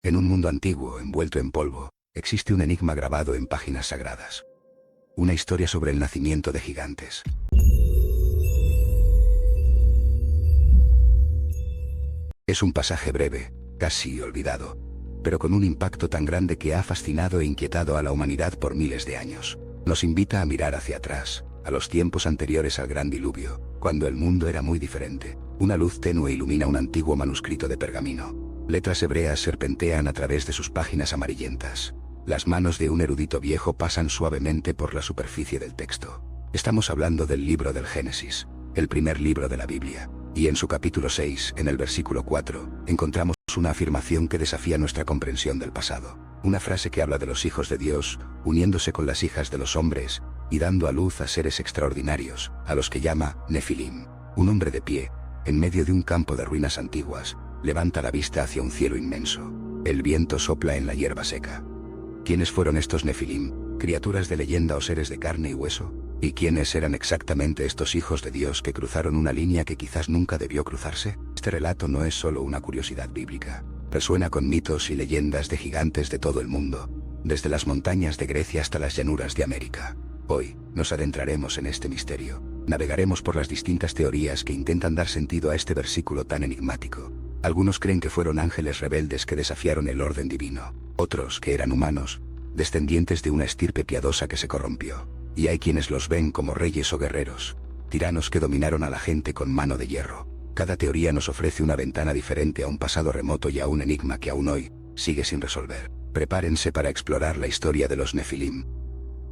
En un mundo antiguo, envuelto en polvo, existe un enigma grabado en páginas sagradas. Una historia sobre el nacimiento de gigantes. Es un pasaje breve, casi olvidado, pero con un impacto tan grande que ha fascinado e inquietado a la humanidad por miles de años. Nos invita a mirar hacia atrás, a los tiempos anteriores al gran diluvio, cuando el mundo era muy diferente. Una luz tenue ilumina un antiguo manuscrito de pergamino. Letras hebreas serpentean a través de sus páginas amarillentas. Las manos de un erudito viejo pasan suavemente por la superficie del texto. Estamos hablando del libro del Génesis, el primer libro de la Biblia, y en su capítulo 6, en el versículo 4, encontramos una afirmación que desafía nuestra comprensión del pasado. Una frase que habla de los hijos de Dios, uniéndose con las hijas de los hombres, y dando a luz a seres extraordinarios, a los que llama Nefilim. Un hombre de pie, en medio de un campo de ruinas antiguas, levanta la vista hacia un cielo inmenso. El viento sopla en la hierba seca. ¿Quiénes fueron estos Nefilim? ¿Criaturas de leyenda o seres de carne y hueso? ¿Y quiénes eran exactamente estos hijos de Dios que cruzaron una línea que quizás nunca debió cruzarse? Este relato no es solo una curiosidad bíblica. Resuena con mitos y leyendas de gigantes de todo el mundo, desde las montañas de Grecia hasta las llanuras de América. Hoy, nos adentraremos en este misterio. Navegaremos por las distintas teorías que intentan dar sentido a este versículo tan enigmático. Algunos creen que fueron ángeles rebeldes que desafiaron el orden divino. Otros que eran humanos, descendientes de una estirpe piadosa que se corrompió. Y hay quienes los ven como reyes o guerreros, tiranos que dominaron a la gente con mano de hierro. Cada teoría nos ofrece una ventana diferente a un pasado remoto y a un enigma que aún hoy sigue sin resolver. Prepárense para explorar la historia de los Nefilim.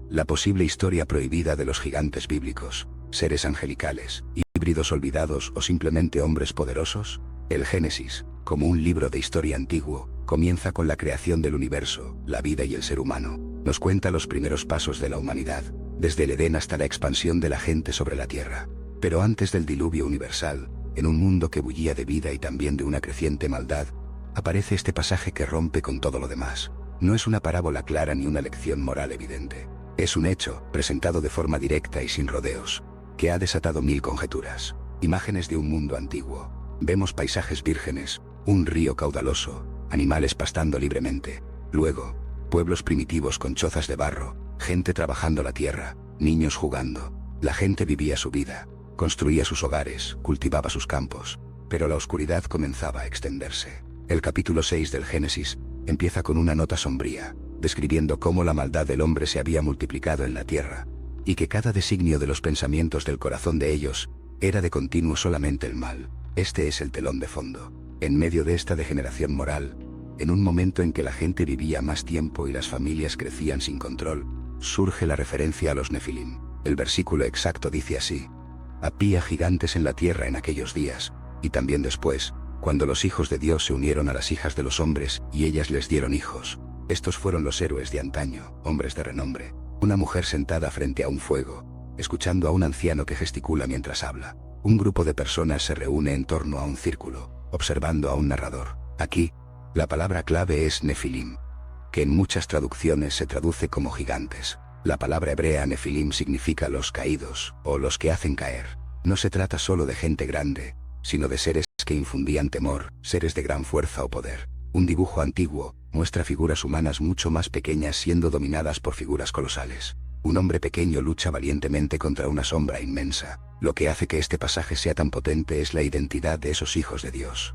La posible historia prohibida de los gigantes bíblicos, seres angelicales, híbridos olvidados o simplemente hombres poderosos. El Génesis, como un libro de historia antiguo, comienza con la creación del universo, la vida y el ser humano. Nos cuenta los primeros pasos de la humanidad, desde el Edén hasta la expansión de la gente sobre la tierra. Pero antes del diluvio universal, en un mundo que bullía de vida y también de una creciente maldad, aparece este pasaje que rompe con todo lo demás. No es una parábola clara ni una lección moral evidente. Es un hecho, presentado de forma directa y sin rodeos, que ha desatado mil conjeturas. Imágenes de un mundo antiguo. Vemos paisajes vírgenes, un río caudaloso, animales pastando libremente. Luego, pueblos primitivos con chozas de barro, gente trabajando la tierra, niños jugando. La gente vivía su vida, construía sus hogares, cultivaba sus campos, pero la oscuridad comenzaba a extenderse. El capítulo 6 del Génesis empieza con una nota sombría, describiendo cómo la maldad del hombre se había multiplicado en la tierra, y que cada designio de los pensamientos del corazón de ellos era de continuo solamente el mal. Este es el telón de fondo. En medio de esta degeneración moral, en un momento en que la gente vivía más tiempo y las familias crecían sin control, surge la referencia a los Nefilim. El versículo exacto dice así: había gigantes en la tierra en aquellos días, y también después, cuando los hijos de Dios se unieron a las hijas de los hombres y ellas les dieron hijos. Estos fueron los héroes de antaño, hombres de renombre. Una mujer sentada frente a un fuego, escuchando a un anciano que gesticula mientras habla. Un grupo de personas se reúne en torno a un círculo, observando a un narrador. Aquí, la palabra clave es Nefilim, que en muchas traducciones se traduce como gigantes. La palabra hebrea Nefilim significa los caídos, o los que hacen caer. No se trata solo de gente grande, sino de seres que infundían temor, seres de gran fuerza o poder. Un dibujo antiguo muestra figuras humanas mucho más pequeñas siendo dominadas por figuras colosales. Un hombre pequeño lucha valientemente contra una sombra inmensa. Lo que hace que este pasaje sea tan potente es la identidad de esos hijos de Dios.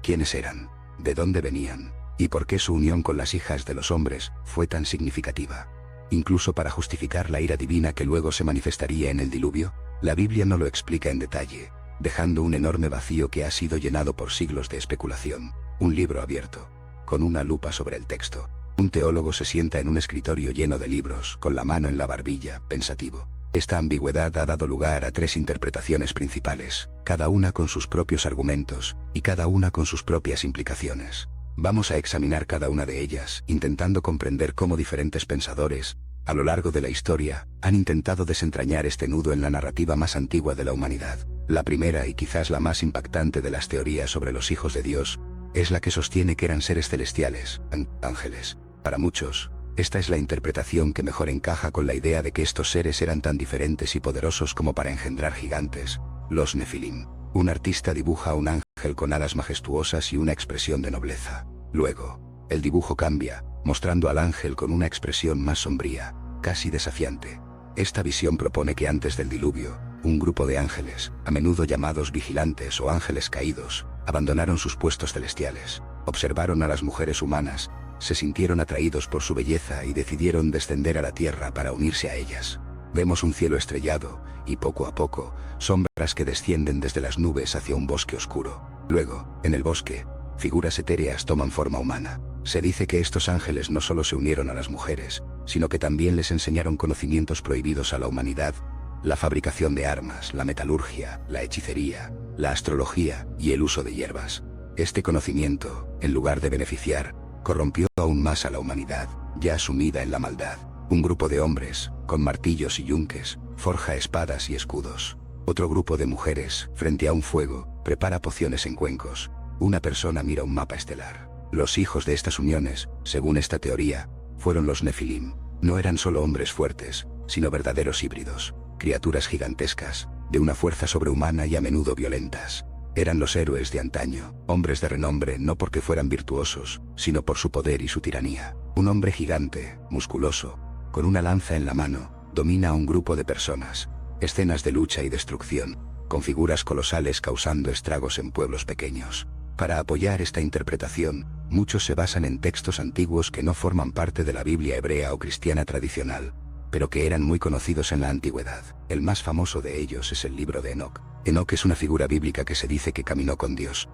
¿Quiénes eran? ¿De dónde venían? ¿Y por qué su unión con las hijas de los hombres fue tan significativa? Incluso para justificar la ira divina que luego se manifestaría en el diluvio, la Biblia no lo explica en detalle, dejando un enorme vacío que ha sido llenado por siglos de especulación. Un libro abierto, con una lupa sobre el texto. Un teólogo se sienta en un escritorio lleno de libros, con la mano en la barbilla, pensativo. Esta ambigüedad ha dado lugar a tres interpretaciones principales, cada una con sus propios argumentos, y cada una con sus propias implicaciones. Vamos a examinar cada una de ellas, intentando comprender cómo diferentes pensadores, a lo largo de la historia, han intentado desentrañar este nudo en la narrativa más antigua de la humanidad. La primera y quizás la más impactante de las teorías sobre los hijos de Dios, es la que sostiene que eran seres celestiales, ángeles. Para muchos, esta es la interpretación que mejor encaja con la idea de que estos seres eran tan diferentes y poderosos como para engendrar gigantes, los Nefilim. Un artista dibuja a un ángel con alas majestuosas y una expresión de nobleza. Luego, El dibujo cambia, mostrando al ángel con una expresión más sombría, casi desafiante. Esta visión propone que antes del diluvio, un grupo de ángeles, a menudo llamados vigilantes o ángeles caídos, abandonaron sus puestos celestiales, observaron a las mujeres humanas, se sintieron atraídos por su belleza y decidieron descender a la tierra para unirse a ellas. Vemos un cielo estrellado, y poco a poco, sombras que descienden desde las nubes hacia un bosque oscuro. Luego, en el bosque, figuras etéreas toman forma humana. Se dice que estos ángeles no solo se unieron a las mujeres, sino que también les enseñaron conocimientos prohibidos a la humanidad: la fabricación de armas, la metalurgia, la hechicería, la astrología y el uso de hierbas. Este conocimiento, en lugar de beneficiar, corrompió aún más a la humanidad, ya sumida en la maldad. Un grupo de hombres, con martillos y yunques, forja espadas y escudos. Otro grupo de mujeres, frente a un fuego, prepara pociones en cuencos. Una persona mira un mapa estelar. Los hijos de estas uniones, según esta teoría, fueron los Nefilim. No eran solo hombres fuertes, sino verdaderos híbridos, criaturas gigantescas, de una fuerza sobrehumana y a menudo violentas. Eran los héroes de antaño, hombres de renombre no porque fueran virtuosos, sino por su poder y su tiranía. Un hombre gigante, musculoso, con una lanza en la mano, domina a un grupo de personas. Escenas de lucha y destrucción, con figuras colosales causando estragos en pueblos pequeños. Para apoyar esta interpretación, muchos se basan en textos antiguos que no forman parte de la Biblia hebrea o cristiana tradicional, pero que eran muy conocidos en la antigüedad. El más famoso de ellos es el libro de Enoc. Enoc es una figura bíblica que se dice que caminó con Dios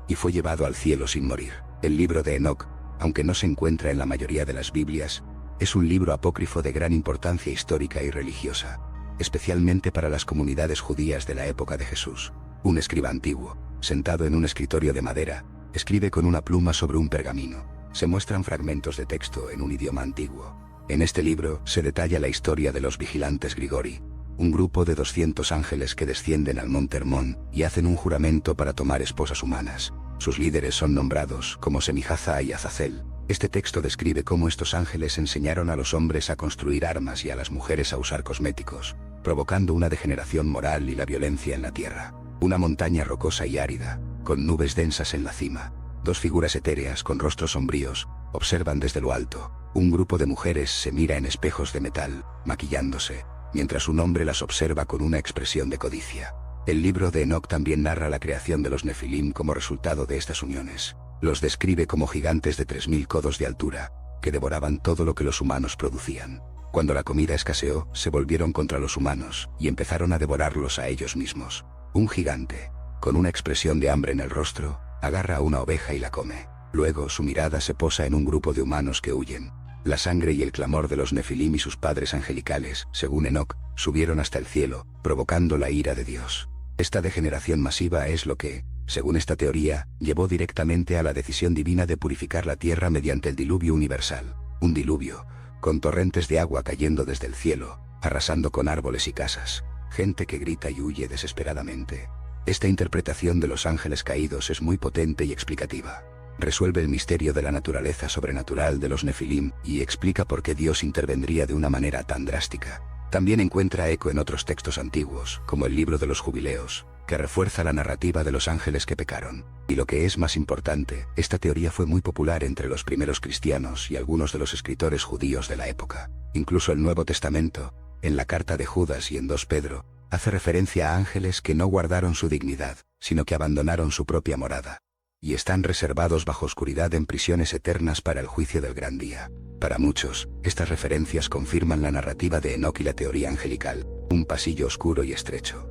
y fue llevado al cielo sin morir. El libro de Enoc, aunque no se encuentra en la mayoría de las Biblias, es un libro apócrifo de gran importancia histórica y religiosa, especialmente para las comunidades judías de la época de Jesús. Un escriba antiguo, sentado en un escritorio de madera, escribe con una pluma sobre un pergamino. Se muestran fragmentos de texto en un idioma antiguo. En este libro se detalla la historia de los vigilantes Grigori, un grupo de 200 ángeles que descienden al monte Hermón y hacen un juramento para tomar esposas humanas. Sus líderes son nombrados como Semijaza y Azazel. Este texto describe cómo estos ángeles enseñaron a los hombres a construir armas y a las mujeres a usar cosméticos, provocando una degeneración moral y la violencia en la tierra. Una montaña rocosa y árida, con nubes densas en la cima. Dos figuras etéreas con rostros sombríos observan desde lo alto. Un grupo de mujeres se mira en espejos de metal, maquillándose, mientras un hombre las observa con una expresión de codicia. El libro de Enoc también narra la creación de los Nefilim como resultado de estas uniones. Los describe como gigantes de 3000 codos de altura, que devoraban todo lo que los humanos producían. Cuando la comida escaseó, se volvieron contra los humanos y empezaron a devorarlos a ellos mismos. Un gigante, con una expresión de hambre en el rostro, agarra a una oveja y la come. Luego su mirada se posa en un grupo de humanos que huyen. La sangre y el clamor de los Nefilim y sus padres angelicales, según Enoc, subieron hasta el cielo, provocando la ira de Dios. Esta degeneración masiva es lo que, según esta teoría, llevó directamente a la decisión divina de purificar la tierra mediante el diluvio universal. Un diluvio, con torrentes de agua cayendo desde el cielo, arrasando con árboles y casas, gente que grita y huye desesperadamente. Esta interpretación de los ángeles caídos es muy potente y explicativa. Resuelve el misterio de la naturaleza sobrenatural de los Nefilim y explica por qué Dios intervendría de una manera tan drástica. También encuentra eco en otros textos antiguos, como el libro de los Jubileos, que refuerza la narrativa de los ángeles que pecaron. Y lo que es más importante, esta teoría fue muy popular entre los primeros cristianos y algunos de los escritores judíos de la época. Incluso el Nuevo Testamento, en la carta de Judas y en 2 Pedro, hace referencia a ángeles que no guardaron su dignidad, sino que abandonaron su propia morada, y están reservados bajo oscuridad en prisiones eternas para el juicio del gran día. Para muchos, estas referencias confirman la narrativa de Enoc y la teoría angelical. Un pasillo oscuro y estrecho.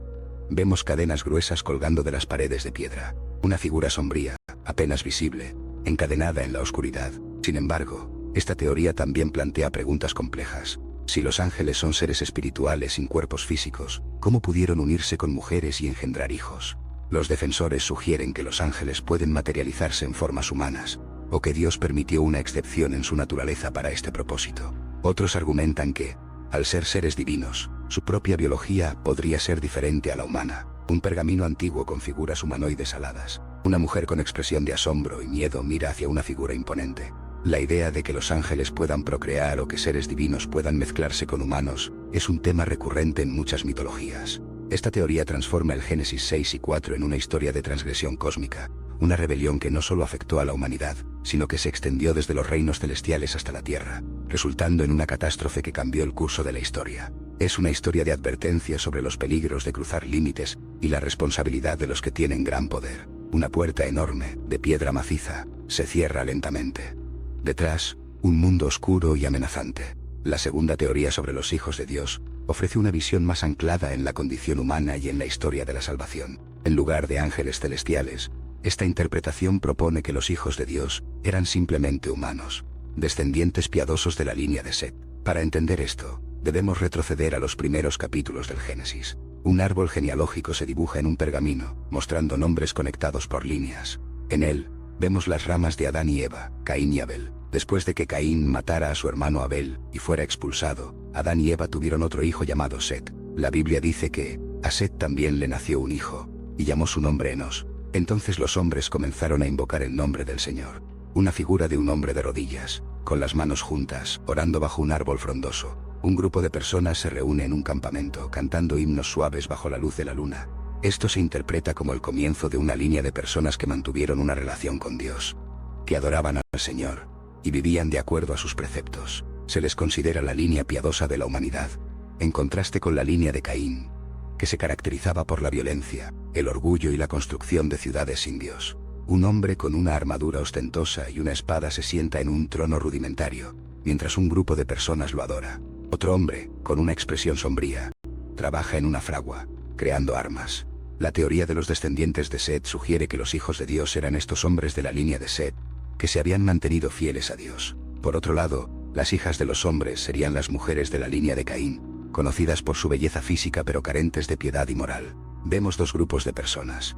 Vemos cadenas gruesas colgando de las paredes de piedra. Una figura sombría, apenas visible, encadenada en la oscuridad. Sin embargo, esta teoría también plantea preguntas complejas. Si los ángeles son seres espirituales sin cuerpos físicos, ¿cómo pudieron unirse con mujeres y engendrar hijos? Los defensores sugieren que los ángeles pueden materializarse en formas humanas, o que Dios permitió una excepción en su naturaleza para este propósito. Otros argumentan que, al ser seres divinos, su propia biología podría ser diferente a la humana. Un pergamino antiguo con figuras humanoides aladas. Una mujer con expresión de asombro y miedo mira hacia una figura imponente. La idea de que los ángeles puedan procrear o que seres divinos puedan mezclarse con humanos es un tema recurrente en muchas mitologías. Esta teoría transforma el Génesis 6 y 4 en una historia de transgresión cósmica, una rebelión que no solo afectó a la humanidad, sino que se extendió desde los reinos celestiales hasta la tierra, resultando en una catástrofe que cambió el curso de la historia. Es una historia de advertencia sobre los peligros de cruzar límites y la responsabilidad de los que tienen gran poder. Una puerta enorme, de piedra maciza, se cierra lentamente. Detrás, un mundo oscuro y amenazante. La segunda teoría sobre los hijos de Dios ofrece una visión más anclada en la condición humana y en la historia de la salvación. En lugar de ángeles celestiales, esta interpretación propone que los hijos de Dios eran simplemente humanos, descendientes piadosos de la línea de Set. Para entender esto, debemos retroceder a los primeros capítulos del Génesis. Un árbol genealógico se dibuja en un pergamino, mostrando nombres conectados por líneas. En él, vemos las ramas de Adán y Eva, Caín y Abel. Después de que Caín matara a su hermano Abel y fuera expulsado, Adán y Eva tuvieron otro hijo llamado Set. La Biblia dice que a Set también le nació un hijo, y llamó su nombre Enos. Entonces los hombres comenzaron a invocar el nombre del Señor. Una figura de un hombre de rodillas, con las manos juntas, orando bajo un árbol frondoso. Un grupo de personas se reúne en un campamento, cantando himnos suaves bajo la luz de la luna. Esto se interpreta como el comienzo de una línea de personas que mantuvieron una relación con Dios, que adoraban al Señor y vivían de acuerdo a sus preceptos. Se les considera la línea piadosa de la humanidad, en contraste con la línea de Caín, que se caracterizaba por la violencia, el orgullo y la construcción de ciudades sin Dios. Un hombre con una armadura ostentosa y una espada se sienta en un trono rudimentario, mientras un grupo de personas lo adora. Otro hombre, con una expresión sombría, trabaja en una fragua, creando armas. La teoría de los descendientes de Set sugiere que los hijos de Dios eran estos hombres de la línea de Set, que se habían mantenido fieles a Dios. Por otro lado, las hijas de los hombres serían las mujeres de la línea de Caín, conocidas por su belleza física pero carentes de piedad y moral. Vemos dos grupos de personas.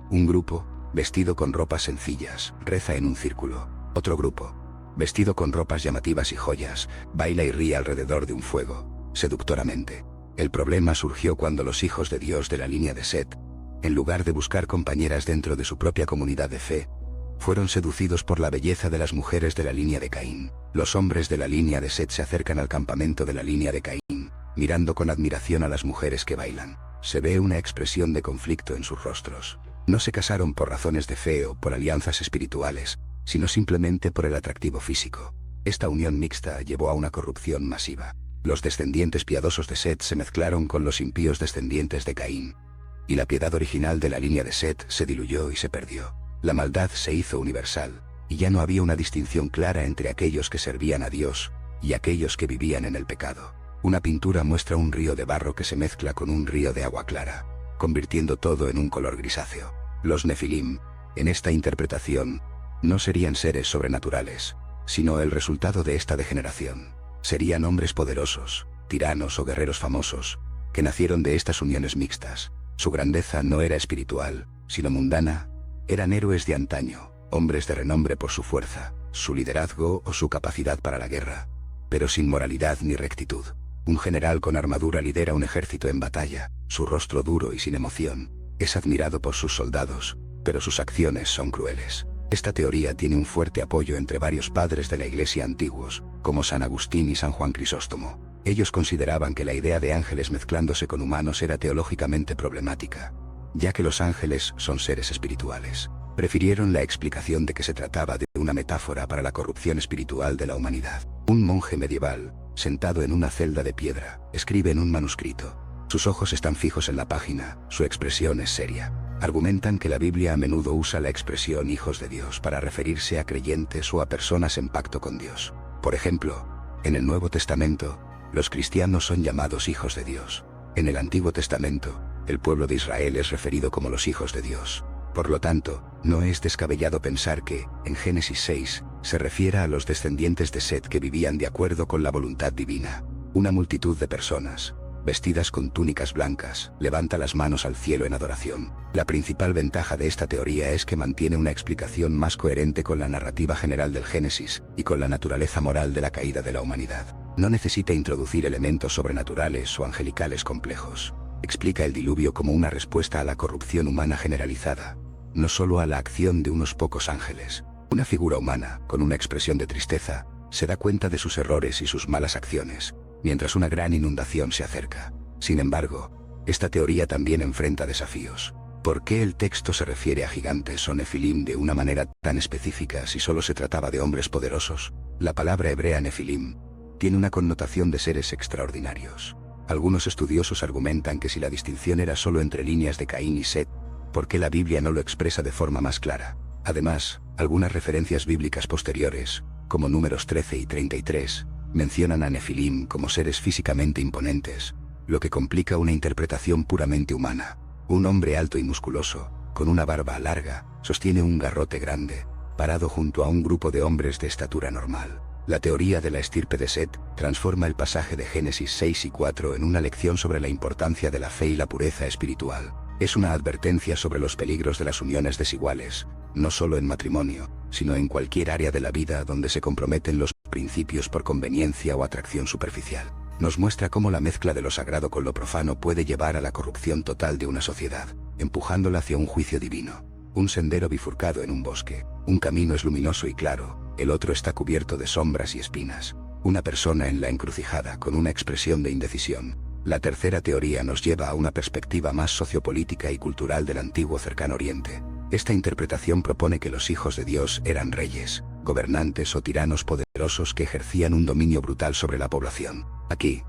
Un grupo, vestido con ropas sencillas, reza en un círculo. Otro grupo, vestido con ropas llamativas y joyas, baila y ríe alrededor de un fuego, seductoramente. El problema surgió cuando los hijos de Dios de la línea de Set, en lugar de buscar compañeras dentro de su propia comunidad de fe, fueron seducidos por la belleza de las mujeres de la línea de Caín. Los hombres de la línea de Set se acercan al campamento de la línea de Caín, mirando con admiración a las mujeres que bailan. Se ve una expresión de conflicto en sus rostros. No se casaron por razones de fe o por alianzas espirituales, sino simplemente por el atractivo físico. Esta unión mixta llevó a una corrupción masiva. Los descendientes piadosos de Set se mezclaron con los impíos descendientes de Caín, y la piedad original de la línea de Set se diluyó y se perdió. La maldad se hizo universal, y ya no había una distinción clara entre aquellos que servían a Dios y aquellos que vivían en el pecado. Una pintura muestra un río de barro que se mezcla con un río de agua clara, convirtiendo todo en un color grisáceo. Los Nefilim, en esta interpretación, no serían seres sobrenaturales, sino el resultado de esta degeneración. Serían hombres poderosos, tiranos o guerreros famosos, que nacieron de estas uniones mixtas. Su grandeza no era espiritual, sino mundana. Eran héroes de antaño, hombres de renombre por su fuerza, su liderazgo o su capacidad para la guerra, pero sin moralidad ni rectitud. Un general con armadura lidera un ejército en batalla, su rostro duro y sin emoción. Es admirado por sus soldados, pero sus acciones son crueles. Esta teoría tiene un fuerte apoyo entre varios padres de la Iglesia antiguos, como San Agustín y San Juan Crisóstomo. Ellos consideraban que la idea de ángeles mezclándose con humanos era teológicamente problemática, ya que los ángeles son seres espirituales. Prefirieron la explicación de que se trataba de una metáfora para la corrupción espiritual de la humanidad. Un monje medieval, sentado en una celda de piedra, escribe en un manuscrito. Sus ojos están fijos en la página, su expresión es seria. Argumentan que la Biblia a menudo usa la expresión hijos de Dios para referirse a creyentes o a personas en pacto con Dios. Por ejemplo, en el Nuevo Testamento, los cristianos son llamados hijos de Dios. En el Antiguo Testamento, el pueblo de Israel es referido como los hijos de Dios. Por lo tanto, no es descabellado pensar que, en Génesis 6, se refiera a los descendientes de Set que vivían de acuerdo con la voluntad divina. Una multitud de personas, vestidas con túnicas blancas, levanta las manos al cielo en adoración. La principal ventaja de esta teoría es que mantiene una explicación más coherente con la narrativa general del Génesis y con la naturaleza moral de la caída de la humanidad. No necesita introducir elementos sobrenaturales o angelicales complejos. Explica el diluvio como una respuesta a la corrupción humana generalizada, no solo a la acción de unos pocos ángeles. Una figura humana, con una expresión de tristeza, se da cuenta de sus errores y sus malas acciones, mientras una gran inundación se acerca. Sin embargo, esta teoría también enfrenta desafíos. ¿Por qué el texto se refiere a gigantes o nefilim de una manera tan específica si solo se trataba de hombres poderosos? La palabra hebrea nefilim tiene una connotación de seres extraordinarios. Algunos estudiosos argumentan que si la distinción era solo entre líneas de Caín y Set, ¿por qué la Biblia no lo expresa de forma más clara? Además, algunas referencias bíblicas posteriores, como Números 13 y 33, mencionan a nefilim como seres físicamente imponentes, lo que complica una interpretación puramente humana. Un hombre alto y musculoso, con una barba larga, sostiene un garrote grande, parado junto a un grupo de hombres de estatura normal. La teoría de la estirpe de Set transforma el pasaje de Génesis 6 y 4 en una lección sobre la importancia de la fe y la pureza espiritual. Es una advertencia sobre los peligros de las uniones desiguales, no solo en matrimonio, sino en cualquier área de la vida donde se comprometen los principios por conveniencia o atracción superficial. Nos muestra cómo la mezcla de lo sagrado con lo profano puede llevar a la corrupción total de una sociedad, empujándola hacia un juicio divino. Un sendero bifurcado en un bosque, un camino es luminoso y claro, el otro está cubierto de sombras y espinas. Una persona en la encrucijada con una expresión de indecisión. La tercera teoría nos lleva a una perspectiva más sociopolítica y cultural del antiguo Cercano Oriente. Esta interpretación propone que los hijos de Dios eran reyes, gobernantes o tiranos poderosos que ejercían un dominio brutal sobre la población. Aquí,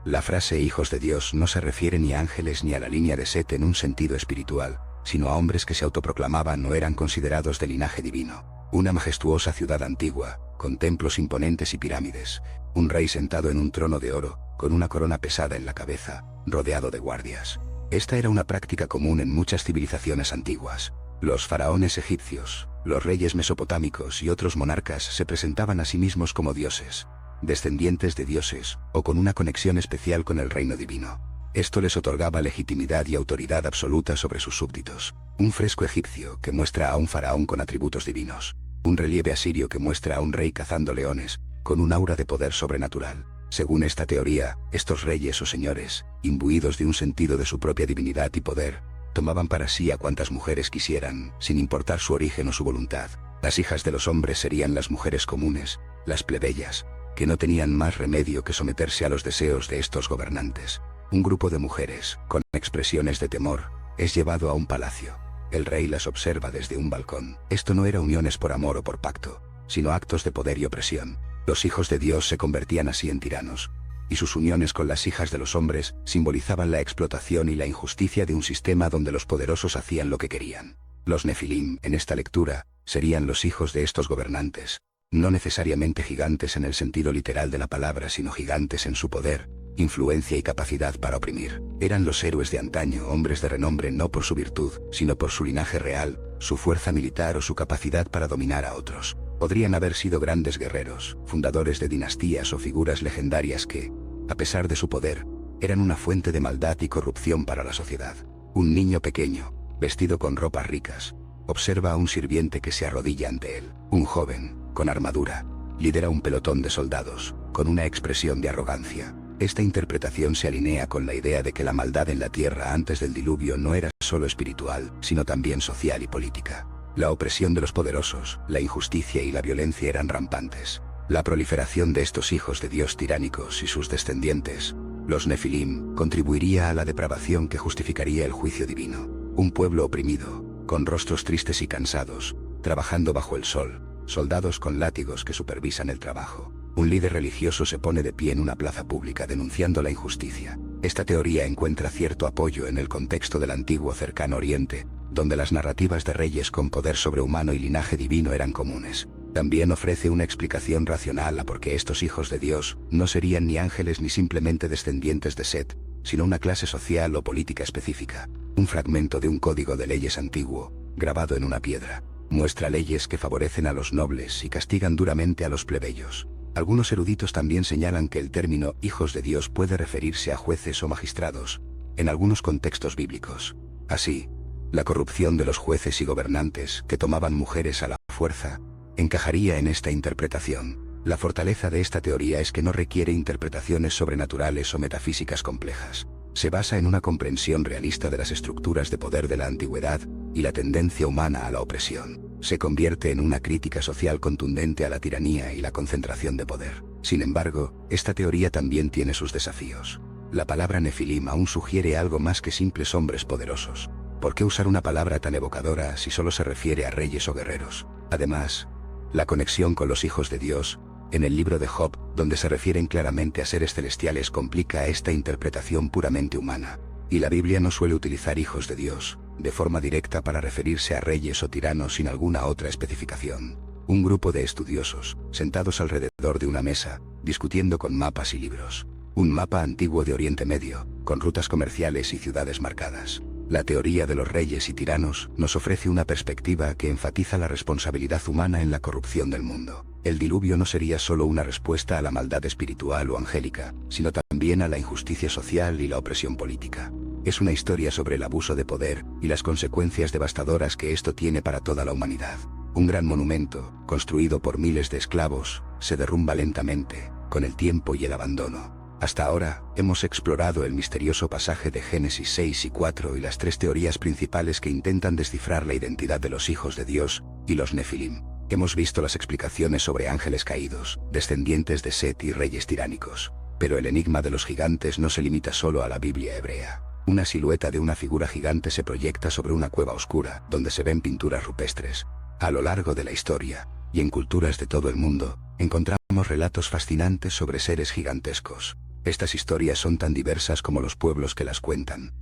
la frase hijos de Dios no se refiere ni a ángeles ni a la línea de Set en un sentido espiritual, sino a hombres que se autoproclamaban o eran considerados de linaje divino. Una majestuosa ciudad antigua, con templos imponentes y pirámides, un rey sentado en un trono de oro, con una corona pesada en la cabeza, rodeado de guardias. Esta era una práctica común en muchas civilizaciones antiguas. Los faraones egipcios, los reyes mesopotámicos y otros monarcas se presentaban a sí mismos como dioses, descendientes de dioses, o con una conexión especial con el reino divino. Esto les otorgaba legitimidad y autoridad absoluta sobre sus súbditos. Un fresco egipcio que muestra a un faraón con atributos divinos. Un relieve asirio que muestra a un rey cazando leones, con un aura de poder sobrenatural. Según esta teoría, estos reyes o señores, imbuidos de un sentido de su propia divinidad y poder, tomaban para sí a cuantas mujeres quisieran, sin importar su origen o su voluntad. Las hijas de los hombres serían las mujeres comunes, las plebeyas, que no tenían más remedio que someterse a los deseos de estos gobernantes. Un grupo de mujeres, con expresiones de temor, es llevado a un palacio. El rey las observa desde un balcón. Esto no era uniones por amor o por pacto, sino actos de poder y opresión. Los hijos de Dios se convertían así en tiranos, y sus uniones con las hijas de los hombres simbolizaban la explotación y la injusticia de un sistema donde los poderosos hacían lo que querían. Los nefilim, en esta lectura, serían los hijos de estos gobernantes, no necesariamente gigantes en el sentido literal de la palabra, sino gigantes en su poder, influencia y capacidad para oprimir. Eran los héroes de antaño, hombres de renombre no por su virtud, sino por su linaje real, su fuerza militar o su capacidad para dominar a otros. Podrían haber sido grandes guerreros, fundadores de dinastías o figuras legendarias que, a pesar de su poder, eran una fuente de maldad y corrupción para la sociedad. Un niño pequeño, vestido con ropas ricas, observa a un sirviente que se arrodilla ante él. Un joven, con armadura, lidera un pelotón de soldados, con una expresión de arrogancia. Esta interpretación se alinea con la idea de que la maldad en la tierra antes del diluvio no era solo espiritual, sino también social y política. La opresión de los poderosos, la injusticia y la violencia eran rampantes. La proliferación de estos hijos de Dios tiránicos y sus descendientes, los nefilim, contribuiría a la depravación que justificaría el juicio divino. Un pueblo oprimido, con rostros tristes y cansados, trabajando bajo el sol, soldados con látigos que supervisan el trabajo. Un líder religioso se pone de pie en una plaza pública denunciando la injusticia. Esta teoría encuentra cierto apoyo en el contexto del antiguo Cercano Oriente, donde las narrativas de reyes con poder sobrehumano y linaje divino eran comunes. También ofrece una explicación racional a por qué estos hijos de Dios no serían ni ángeles ni simplemente descendientes de Set, sino una clase social o política específica. Un fragmento de un código de leyes antiguo, grabado en una piedra, muestra leyes que favorecen a los nobles y castigan duramente a los plebeyos. Algunos eruditos también señalan que el término hijos de Dios puede referirse a jueces o magistrados, en algunos contextos bíblicos. Así, la corrupción de los jueces y gobernantes que tomaban mujeres a la fuerza encajaría en esta interpretación. La fortaleza de esta teoría es que no requiere interpretaciones sobrenaturales o metafísicas complejas. Se basa en una comprensión realista de las estructuras de poder de la antigüedad y la tendencia humana a la opresión. Se convierte en una crítica social contundente a la tiranía y la concentración de poder. Sin embargo, esta teoría también tiene sus desafíos. La palabra nefilim aún sugiere algo más que simples hombres poderosos. ¿Por qué usar una palabra tan evocadora si solo se refiere a reyes o guerreros? Además, la conexión con los hijos de Dios, en el libro de Job, donde se refieren claramente a seres celestiales, complica esta interpretación puramente humana. Y la Biblia no suele utilizar hijos de Dios, de forma directa para referirse a reyes o tiranos sin alguna otra especificación. Un grupo de estudiosos, sentados alrededor de una mesa, discutiendo con mapas y libros. Un mapa antiguo de Oriente Medio, con rutas comerciales y ciudades marcadas. La teoría de los reyes y tiranos nos ofrece una perspectiva que enfatiza la responsabilidad humana en la corrupción del mundo. El diluvio no sería solo una respuesta a la maldad espiritual o angélica, sino también a la injusticia social y la opresión política. Es una historia sobre el abuso de poder y las consecuencias devastadoras que esto tiene para toda la humanidad. Un gran monumento, construido por miles de esclavos, se derrumba lentamente, con el tiempo y el abandono. Hasta ahora, hemos explorado el misterioso pasaje de Génesis 6 y 4 y las tres teorías principales que intentan descifrar la identidad de los hijos de Dios y los Nefilim. Hemos visto las explicaciones sobre ángeles caídos, descendientes de Set y reyes tiránicos. Pero el enigma de los gigantes no se limita solo a la Biblia hebrea. Una silueta de una figura gigante se proyecta sobre una cueva oscura, donde se ven pinturas rupestres. A lo largo de la historia, y en culturas de todo el mundo, encontramos relatos fascinantes sobre seres gigantescos. Estas historias son tan diversas como los pueblos que las cuentan,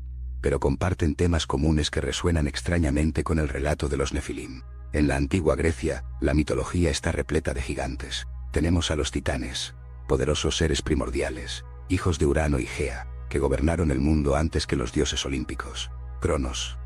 pero comparten temas comunes que resuenan extrañamente con el relato de los Nefilim. En la antigua Grecia, la mitología está repleta de gigantes. Tenemos a los titanes, poderosos seres primordiales, hijos de Urano y Gea, que gobernaron el mundo antes que los dioses olímpicos. Cronos,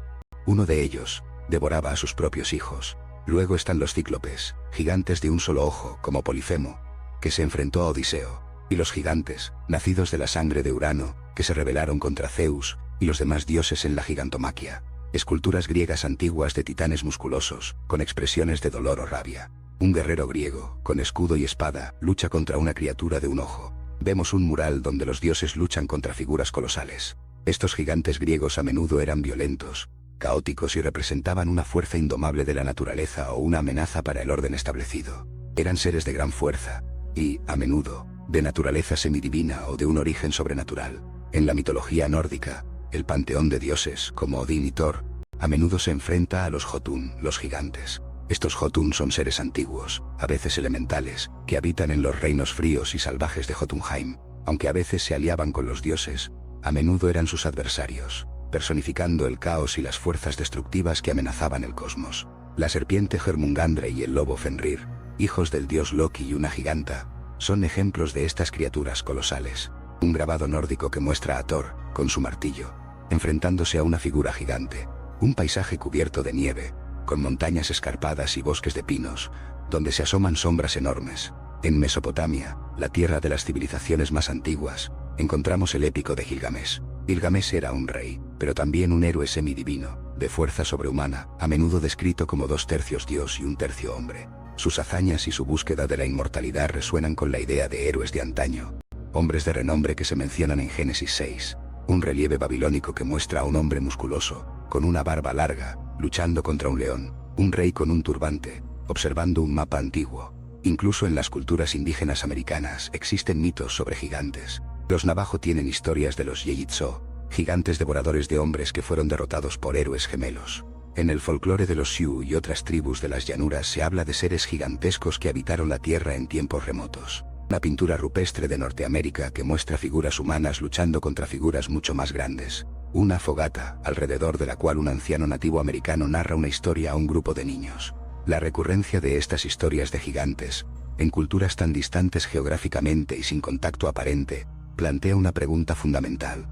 uno de ellos, devoraba a sus propios hijos. Luego están los cíclopes, gigantes de un solo ojo, como Polifemo, que se enfrentó a Odiseo. Y los gigantes, nacidos de la sangre de Urano, que se rebelaron contra Zeus y los demás dioses en la gigantomaquia. Esculturas griegas antiguas de titanes musculosos, con expresiones de dolor o rabia. Un guerrero griego, con escudo y espada, lucha contra una criatura de un ojo. Vemos un mural donde los dioses luchan contra figuras colosales. Estos gigantes griegos a menudo eran violentos, caóticos y representaban una fuerza indomable de la naturaleza o una amenaza para el orden establecido. Eran seres de gran fuerza, y, a menudo, de naturaleza semidivina o de un origen sobrenatural. En la mitología nórdica, el panteón de dioses, como Odín y Thor, a menudo se enfrenta a los Jotun, los gigantes. Estos Jotun son seres antiguos, a veces elementales, que habitan en los reinos fríos y salvajes de Jotunheim. Aunque a veces se aliaban con los dioses, a menudo eran sus adversarios, personificando el caos y las fuerzas destructivas que amenazaban el cosmos. La serpiente Jörmungandr y el lobo Fenrir, hijos del dios Loki y una giganta, son ejemplos de estas criaturas colosales. Un grabado nórdico que muestra a Thor, con su martillo, enfrentándose a una figura gigante. Un paisaje cubierto de nieve, con montañas escarpadas y bosques de pinos, donde se asoman sombras enormes. En Mesopotamia, la tierra de las civilizaciones más antiguas, encontramos el épico de Gilgamesh. Gilgamesh era un rey, pero también un héroe semidivino, de fuerza sobrehumana, a menudo descrito como 2/3 dios y 1/3 hombre. Sus hazañas y su búsqueda de la inmortalidad resuenan con la idea de héroes de antaño, hombres de renombre que se mencionan en Génesis 6. Un relieve babilónico que muestra a un hombre musculoso, con una barba larga, luchando contra un león. Un rey con un turbante, observando un mapa antiguo. Incluso en las culturas indígenas americanas existen mitos sobre gigantes. Los navajo tienen historias de los Yeyitzo, gigantes devoradores de hombres que fueron derrotados por héroes gemelos. En el folclore de los Sioux y otras tribus de las llanuras se habla de seres gigantescos que habitaron la tierra en tiempos remotos. Una pintura rupestre de Norteamérica que muestra figuras humanas luchando contra figuras mucho más grandes. Una fogata, alrededor de la cual un anciano nativo americano narra una historia a un grupo de niños. La recurrencia de estas historias de gigantes, en culturas tan distantes geográficamente y sin contacto aparente, plantea una pregunta fundamental.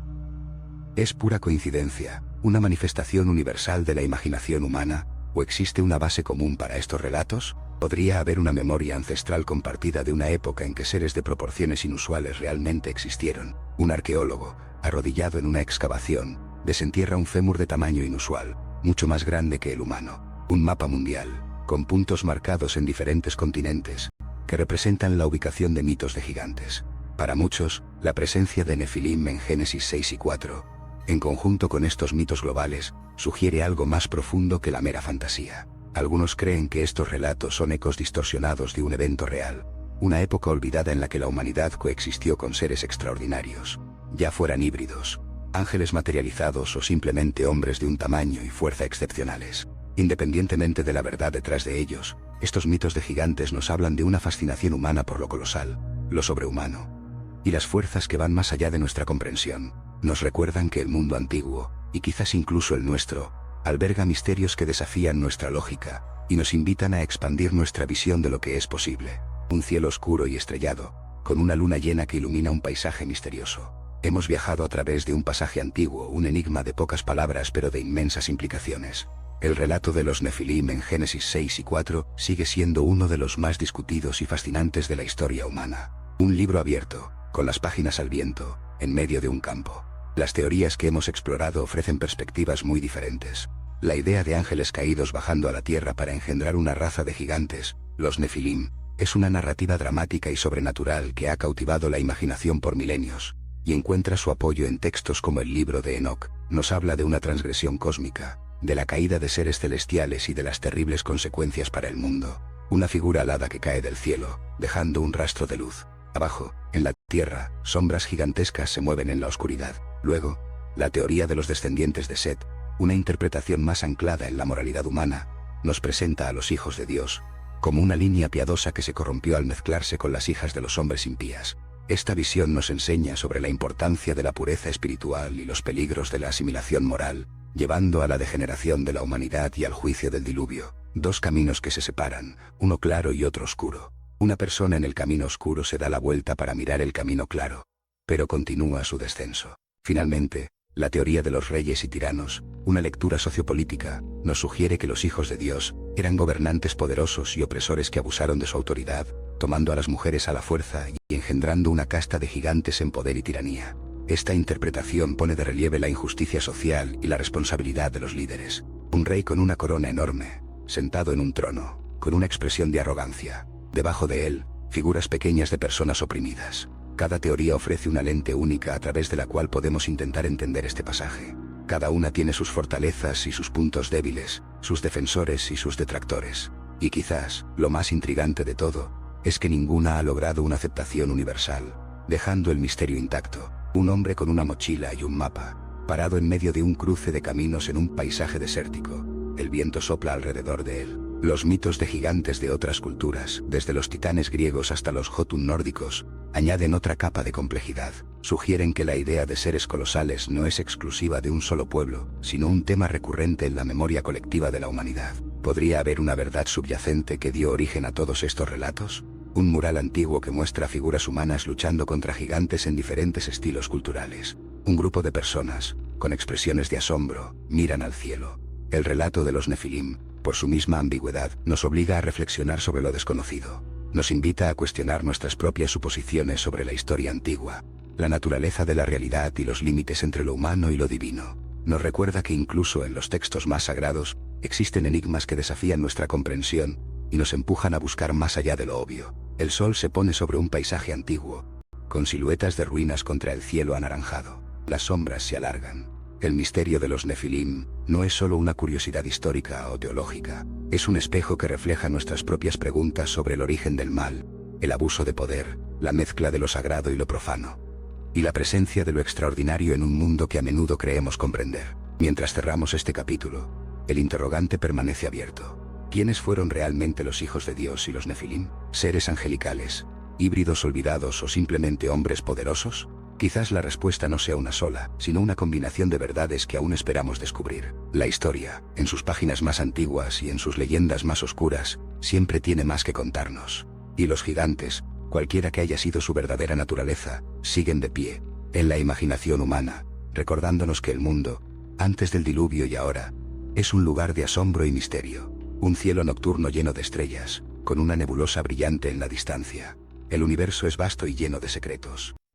¿Es pura coincidencia, una manifestación universal de la imaginación humana, o existe una base común para estos relatos? ¿Podría haber una memoria ancestral compartida de una época en que seres de proporciones inusuales realmente existieron? Un arqueólogo, arrodillado en una excavación, desentierra un fémur de tamaño inusual, mucho más grande que el humano. Un mapa mundial, con puntos marcados en diferentes continentes, que representan la ubicación de mitos de gigantes. Para muchos, la presencia de Nefilim en Génesis 6 y 4, en conjunto con estos mitos globales, sugiere algo más profundo que la mera fantasía. Algunos creen que estos relatos son ecos distorsionados de un evento real, una época olvidada en la que la humanidad coexistió con seres extraordinarios, ya fueran híbridos, ángeles materializados o simplemente hombres de un tamaño y fuerza excepcionales. Independientemente de la verdad detrás de ellos, estos mitos de gigantes nos hablan de una fascinación humana por lo colosal, lo sobrehumano, y las fuerzas que van más allá de nuestra comprensión. Nos recuerdan que el mundo antiguo, y quizás incluso el nuestro, alberga misterios que desafían nuestra lógica, y nos invitan a expandir nuestra visión de lo que es posible. Un cielo oscuro y estrellado, con una luna llena que ilumina un paisaje misterioso. Hemos viajado a través de un pasaje antiguo, un enigma de pocas palabras pero de inmensas implicaciones. El relato de los Nefilim en Génesis 6 y 4 sigue siendo uno de los más discutidos y fascinantes de la historia humana. Un libro abierto, con las páginas al viento, en medio de un campo. Las teorías que hemos explorado ofrecen perspectivas muy diferentes. La idea de ángeles caídos bajando a la tierra para engendrar una raza de gigantes, los Nefilim, es una narrativa dramática y sobrenatural que ha cautivado la imaginación por milenios, y encuentra su apoyo en textos como el libro de Enoch. Nos habla de una transgresión cósmica, de la caída de seres celestiales y de las terribles consecuencias para el mundo. Una figura alada que cae del cielo, dejando un rastro de luz. Abajo, en la tierra, sombras gigantescas se mueven en la oscuridad. Luego, la teoría de los descendientes de Set, una interpretación más anclada en la moralidad humana, nos presenta a los hijos de Dios como una línea piadosa que se corrompió al mezclarse con las hijas de los hombres impías. Esta visión nos enseña sobre la importancia de la pureza espiritual y los peligros de la asimilación moral, llevando a la degeneración de la humanidad y al juicio del diluvio. Dos caminos que se separan, uno claro y otro oscuro. Una persona en el camino oscuro se da la vuelta para mirar el camino claro, pero continúa su descenso. Finalmente, la teoría de los reyes y tiranos, una lectura sociopolítica, nos sugiere que los hijos de Dios eran gobernantes poderosos y opresores que abusaron de su autoridad, tomando a las mujeres a la fuerza y engendrando una casta de gigantes en poder y tiranía. Esta interpretación pone de relieve la injusticia social y la responsabilidad de los líderes. Un rey con una corona enorme, sentado en un trono, con una expresión de arrogancia. Debajo de él, figuras pequeñas de personas oprimidas. Cada teoría ofrece una lente única a través de la cual podemos intentar entender este pasaje. Cada una tiene sus fortalezas y sus puntos débiles, sus defensores y sus detractores. Y quizás, lo más intrigante de todo, es que ninguna ha logrado una aceptación universal, dejando el misterio intacto. Un hombre con una mochila y un mapa, parado en medio de un cruce de caminos en un paisaje desértico. El viento sopla alrededor de él. Los mitos de gigantes de otras culturas, desde los titanes griegos hasta los Jotun nórdicos, añaden otra capa de complejidad. Sugieren que la idea de seres colosales no es exclusiva de un solo pueblo, sino un tema recurrente en la memoria colectiva de la humanidad. ¿Podría haber una verdad subyacente que dio origen a todos estos relatos? Un mural antiguo que muestra figuras humanas luchando contra gigantes en diferentes estilos culturales. Un grupo de personas, con expresiones de asombro, miran al cielo. El relato de los Nefilim, por su misma ambigüedad, nos obliga a reflexionar sobre lo desconocido. Nos invita a cuestionar nuestras propias suposiciones sobre la historia antigua, la naturaleza de la realidad y los límites entre lo humano y lo divino. Nos recuerda que incluso en los textos más sagrados, existen enigmas que desafían nuestra comprensión y nos empujan a buscar más allá de lo obvio. El sol se pone sobre un paisaje antiguo, con siluetas de ruinas contra el cielo anaranjado. Las sombras se alargan. El misterio de los Nefilim no es solo una curiosidad histórica o teológica, es un espejo que refleja nuestras propias preguntas sobre el origen del mal, el abuso de poder, la mezcla de lo sagrado y lo profano, y la presencia de lo extraordinario en un mundo que a menudo creemos comprender. Mientras cerramos este capítulo, el interrogante permanece abierto. ¿Quiénes fueron realmente los hijos de Dios y los Nefilim? ¿Seres angelicales, híbridos olvidados o simplemente hombres poderosos? Quizás la respuesta no sea una sola, sino una combinación de verdades que aún esperamos descubrir. La historia, en sus páginas más antiguas y en sus leyendas más oscuras, siempre tiene más que contarnos. Y los gigantes, cualquiera que haya sido su verdadera naturaleza, siguen de pie, en la imaginación humana, recordándonos que el mundo, antes del diluvio y ahora, es un lugar de asombro y misterio. Un cielo nocturno lleno de estrellas, con una nebulosa brillante en la distancia. El universo es vasto y lleno de secretos.